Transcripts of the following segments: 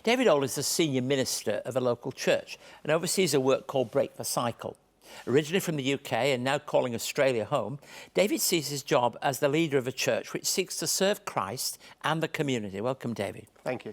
David Ould is the senior minister of a local church and oversees a work called Break the Cycle. Originally from the UK and now calling Australia home, David sees his job as the leader of a church which seeks to serve Christ and the community. Welcome, David. Thank you.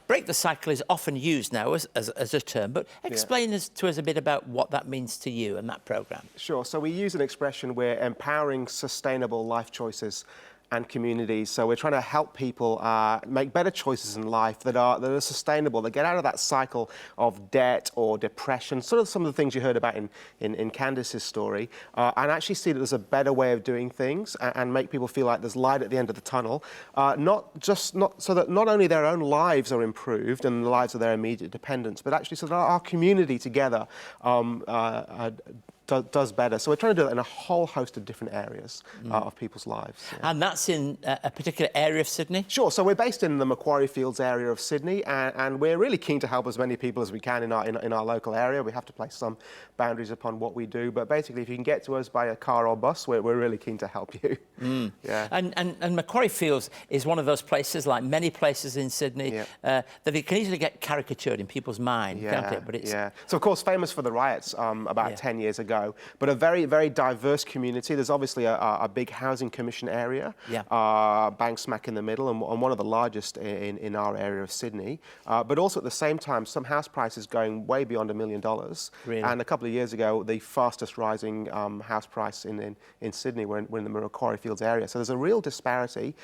Break the cycle is often used now as a term, but explain to us a bit about what that means to you and that programme. Sure. So we use an expression, we're empowering sustainable life choices and communities. So we're trying to help people make better choices in life that are sustainable, that get out of that cycle of debt or depression, sort of some of the things you heard about in Candace's story, and actually see that there's a better way of doing things and make people feel like there's light at the end of the tunnel, so that not only their own lives are improved and the lives of their immediate dependents, but actually so that our community together does better. So we're trying to do it in a whole host of different areas of people's lives. Yeah. And that's in a particular area of Sydney? Sure. So we're based in the Macquarie Fields area of Sydney, and we're really keen to help as many people as we can in our local area. We have to place some boundaries upon what we do, but basically if you can get to us by a car or bus, we're really keen to help you. Yeah. And Macquarie Fields is one of those places, like many places in Sydney, that it can easily get caricatured in people's mind, can't it? But it's... So of course famous for the riots about 10 years ago. But a very, very diverse community. There's obviously a big housing commission area, bang smack in the middle, and one of the largest in our area of Sydney. But also at the same time, some house prices going way beyond $1 million. Really? And a couple of years ago, the fastest rising house price in Sydney were in the Macquarie Fields area. So there's a real disparity,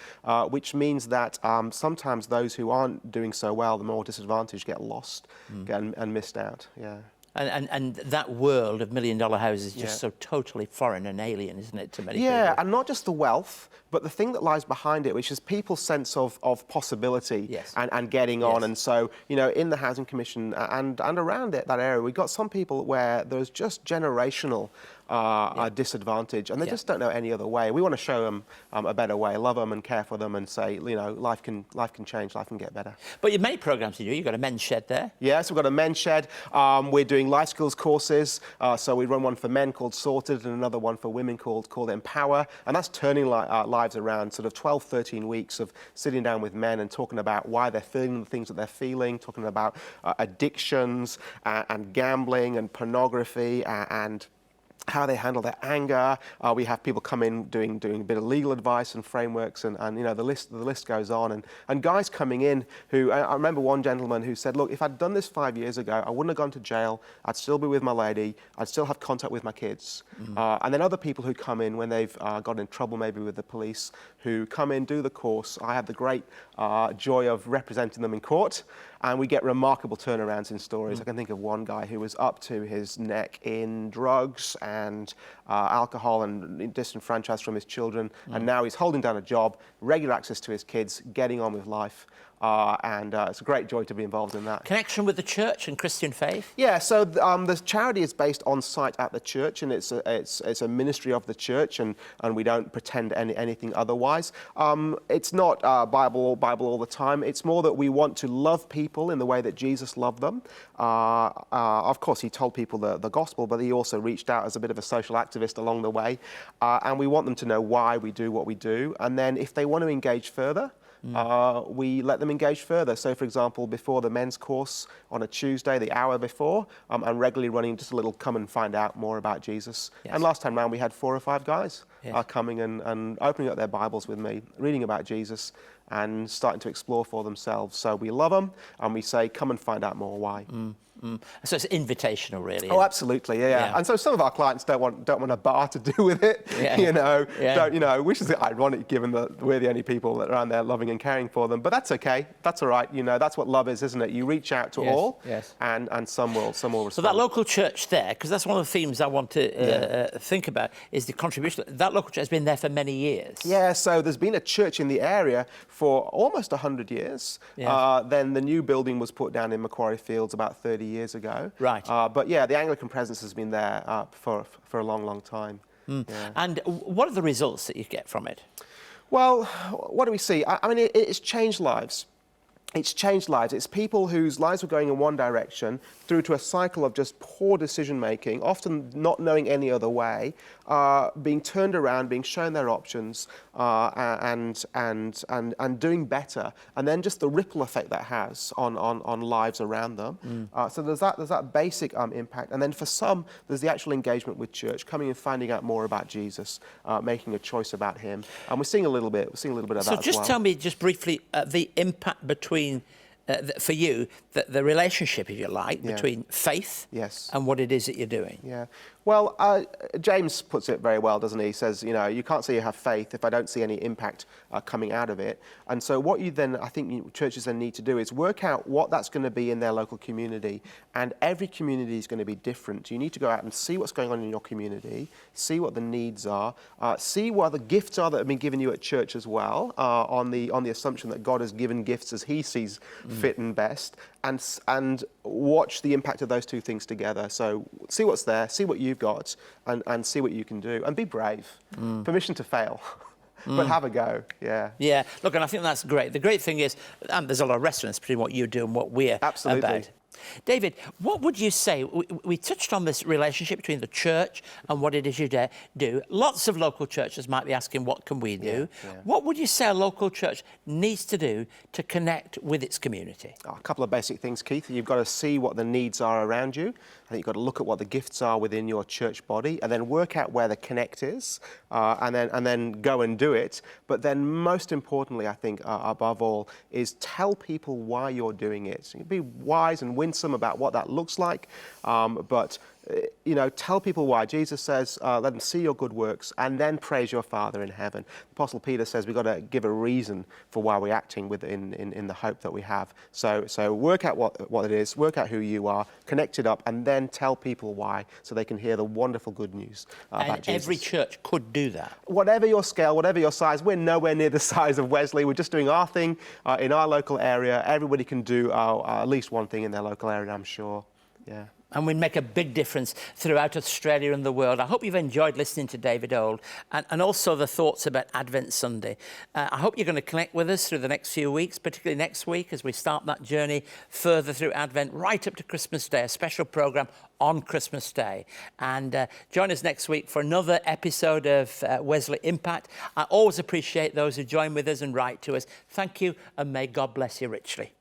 which means that sometimes those who aren't doing so well, the more disadvantaged, get lost and missed out. Yeah. And that world of $1 million houses is just so totally foreign and alien, isn't it, to many people? Yeah, and not just the wealth, but the thing that lies behind it, which is people's sense of possibility and getting on. And so, you know, in the Housing Commission and around that area, we've got some people where there's just generational disadvantage, and they just don't know any other way. We want to show them a better way, love them and care for them, and say, you know, life can change, life can get better. But you've many programs to do. You've got a men's shed there. Yes, we've got a men's shed. We're doing life skills courses. So we run one for men called Sorted and another one for women called Empower, and that's turning lives around. Sort of 12, 13 weeks of sitting down with men and talking about why they're feeling the things that they're feeling, talking about addictions and gambling and pornography and how they handle their anger. We have people come in doing a bit of legal advice and frameworks, and you know, the list goes on. And guys coming in who, I remember one gentleman who said, look, if I'd done this 5 years ago, I wouldn't have gone to jail, I'd still be with my lady, I'd still have contact with my kids. And then other people who come in when they've got in trouble maybe with the police, who come in, do the course. I have the great joy of representing them in court, and we get remarkable turnarounds in stories. I can think of one guy who was up to his neck in drugs and alcohol and disenfranchised from his children, and now he's holding down a job, regular access to his kids, getting on with life. And it's a great joy to be involved in that. Connection with the church and Christian faith? Yeah, so the charity is based on site at the church, and it's a ministry of the church, and we don't pretend anything otherwise. It's not Bible all the time. It's more that we want to love people in the way that Jesus loved them. Of course, he told people the gospel, but he also reached out as a bit of a social activist along the way. And we want them to know why we do what we do. And then if they want to engage further, we let them engage further. So, for example, before the men's course on a Tuesday, the hour before, I'm regularly running just a little come and find out more about Jesus. And last time round, we had 4 or 5 guys coming and opening up their Bibles with me, reading about Jesus and starting to explore for themselves. So we love them, and we say, come and find out more why. So it's invitational, really. Oh, absolutely, yeah. And so some of our clients don't want a bar to do with it, you know, which is ironic given that we're the only people that are around there loving and caring for them. But that's okay. That's all right. You know, that's what love is, isn't it? You reach out to all, and some will respond. So that local church there, because that's one of the themes I want to think about, is the contribution. That local church has been there for many years. Yeah. So there's been a church in the area for almost 100 years. Then the new building was put down in Macquarie Fields about 30 years ago. Right. But yeah, the Anglican presence has been there for a long, long time. And what are the results that you get from it? Well, what do we see? I mean, it's changed lives. it's changed lives. It's people whose lives were going in one direction through to a cycle of just poor decision making, often not knowing any other way, being turned around, being shown their options, and doing better. And then just the ripple effect that has on lives around them. So there's that basic impact. And then for some, there's the actual engagement with church, coming and finding out more about Jesus, making a choice about him. And we're seeing a little bit of that as well. So just tell me, just briefly, the impact between for you, the relationship, if you like, between faith and what it is that you're doing. Yeah. Well, James puts it very well, doesn't he? He says, you know, you can't say you have faith if I don't see any impact coming out of it. And so what you then, I think churches then need to do is work out what that's going to be in their local community. And every community is going to be different. You need to go out and see what's going on in your community, see what the needs are, see what the gifts are that have been given you at church as well, on the assumption that God has given gifts as he sees fit and best, and watch the impact of those two things together. So see what's there, see what you've got, and see what you can do, and be brave. Permission to fail. But have a go, Yeah, look, and I think that's great. The great thing is, there's a lot of resonance between what you do and what we're about. David, what would you say? We touched on this relationship between the church and what it is you do. Lots of local churches might be asking, what can we do? What would you say a local church needs to do to connect with its community? A couple of basic things, Keith. You've got to see what the needs are around you. I think you've got to look at what the gifts are within your church body, and then work out where the connect is, and then go and do it. But then most importantly, I think, above all, is tell people why you're doing it. Be wise and winsome about what that looks like, but you know, tell people why. Jesus says, let them see your good works and then praise your Father in heaven. Apostle Peter says we've got to give a reason for why we're acting in the hope that we have. So work out what it is, work out who you are, connect it up, and then tell people why, so they can hear the wonderful good news about Jesus. And every church could do that. Whatever your scale, whatever your size, we're nowhere near the size of Wesley. We're just doing our thing in our local area. Everybody can do at least one thing in their local area, I'm sure. Yeah. And we make a big difference throughout Australia and the world. I hope you've enjoyed listening to David Ould and also the thoughts about Advent Sunday. I hope you're going to connect with us through the next few weeks, particularly next week as we start that journey further through Advent, right up to Christmas Day, a special programme on Christmas Day. And join us next week for another episode of Wesley Impact. I always appreciate those who join with us and write to us. Thank you, and may God bless you richly.